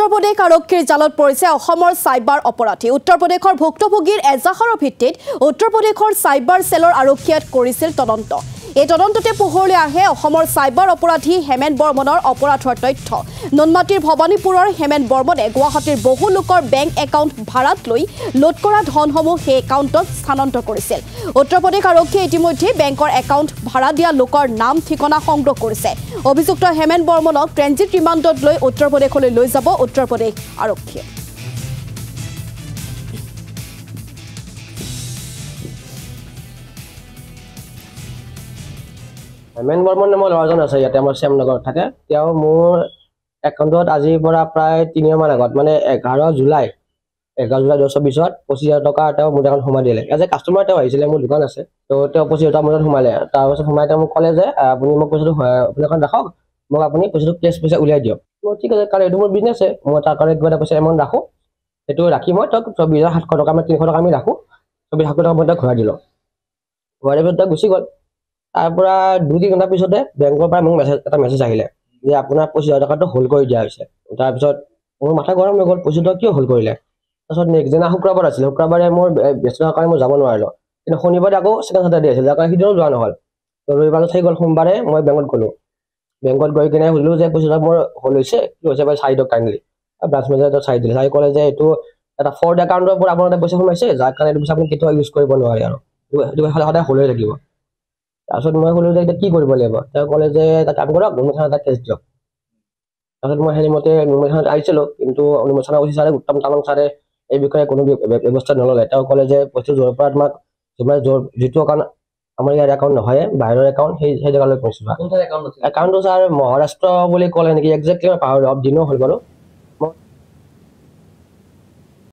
উত্তৰ প্ৰদেশ আৰক্ষীৰ জালত পৰিছে অসমৰ সাইবাৰ অপৰাধী। উত্তৰ প্ৰদেশৰ ভুক্তভোগীৰ এজাহাৰৰ ভিত্তিত উত্তৰ প্ৰদেশৰ সাইবাৰ সেলৰ আৰক্ষীয়ে কৰিছিল তদন্ত। এই তদন্ততে পোহৰলৈ আহে অসমৰ সাইবাৰ অপৰাধী হেমেন বৰ্মনৰ অপৰাধৰ তথ্য। নুনমাটিৰ ভৱানীপুৰৰ হেমেন বৰ্মনে গুৱাহাটীৰ বহু লোকৰ বেংক একাউণ্ট ভাড়াত লৈ লুট কৰা ধনসমূহ সেই একাউণ্টত স্থানান্তৰ কৰিছিল। উত্তৰ প্ৰদেশ আৰক্ষীয়ে ইতিমধ্যে বেংকৰ একাউণ্ট ভাড়া দিয়া লোকৰ নাম ঠিকনা সংগ্ৰহ কৰিছে। অভিযুক্ত হেমেন বৰ্মনক ট্ৰেঞ্জিট ৰিমাণ্ডত লৈ উত্তৰ প্ৰদেশলৈ লৈ যাব উত্তৰ প্ৰদেশ আৰক্ষীয়ে। হেমেন বৰ্মন নামৰ ল'ৰাজন আছে ইয়াতে আমাৰ শ্যামনগৰত থাকে। তেওঁ মোৰ একাউণ্টত আজিৰ পৰা প্ৰায় 3 মাহ আগত মানে 11 জুলাই 2024 25,000 টকা তেওঁ মোৰ একাউণ্ট সোমাই দিলে। এজ এ কাষ্টমাৰ তেওঁ আহিছিলে, মোৰ দোকান আছে, তো তেওঁ 25,000 টকা মোৰ সোমালে। তাৰপিছত সোমাই তেওঁ মোক ক'লে যে আপুনি মোক পইচাটো আপুনি এখন ৰাখক, মোক আপুনি পইচাটো কেছ পইচা উলিয়াই দিয়ক। মই ঠিক আছে, কাৰণ এইটো মোৰ বিজনেছ আছে, মই তাৰ কাৰণে কিবা এটা পইচা এমাউণ্ট ৰাখোঁ, সেইটো ৰাখি মই তেওঁক 24,700 টকা আমি 300 টকা আমি ৰাখোঁ, 24,700 টকা মই তেওঁক ঘূৰাই দিলোঁ। ঘূৰাই দিয়াৰ পিছত তেওঁ গুচি গ'ল। তাৰ পৰা 2-3 ঘণ্টাৰ পিছতে বেংকৰ পৰা মোক এটা মেছেজ আহিলে যে আপোনাৰ 25,000 টকাটো হোল্ড কৰি দিয়া হৈছে। তাৰপিছত মোৰ মাথা গৰম হৈ গ'ল, 25,000 টকা কিয় হোল্ড কৰিলে। তাৰপিছত নেক্সট দিনা শুক্ৰবাৰ আছিলে, শুক্ৰবাৰে মোৰ ব্যস্ততাৰ কাৰণে মই যাব নোৱাৰিলোঁ, কিন্তু শনিবাৰে আকৌ ছেকেণ্ড ছেটাৰডে আছিল, যাৰ কাৰণে সিদিনাও যোৱা নহ'ল। তো ৰবিবাৰত થઈ গ'ল, সোমবাৰে মই বেংকত গ'লোঁ। বেংকত গৈ কিনে সুধিলোঁ যে 25,000 মোৰ হোল্ড হৈছে, কি হৈছে বাৰু চাই দিয়ক কাইণ্ডলি। ব্ৰাঞ্চ মেনেজাৰে চাই দিলে, চাই ক'লে যে এইটো এটা ফৰ্ড একাউণ্টৰ পৰা আপোনাৰ পইচা সোমাইছে, যাৰ কাৰণে এইটো পইচা আপুনি কেতিয়াও ইউজ কৰিব নোৱাৰে আৰু সেইটো সদায় হোল্ড হৈ থাকিব। তাৰপিছত মই ক'লোঁ যে এতিয়া কি কৰিব লাগিব। তেওঁ ক'লে যে এটা কাম কৰক, নুনমাটি থানাত এটা কেছ দিয়ক। তাৰপিছত মই সেইমতে নুনমাটি থানাত আহিছিলোঁ, কিন্তু নুনমাটি থানা অচি ছাৰে উত্তম তামাং ছাৰে এই বিষয়ে কোনো ব্যৱস্থা নল'লে। তেওঁ ক'লে যে পইচাটো য'ৰ পৰা তোমাক যিটো একাউণ্ট আমাৰ ইয়াৰ একাউণ্ট নহয়, বাহিৰৰ একাউণ্ট, সেই জেগালৈ পইচা একাউণ্টটো ছাৰ মহাৰাষ্ট্ৰ বুলি ক'লে নেকি, একজেক্টলি মই পাহৰিলোঁ, অলপ দিনো হ'ল বাৰু।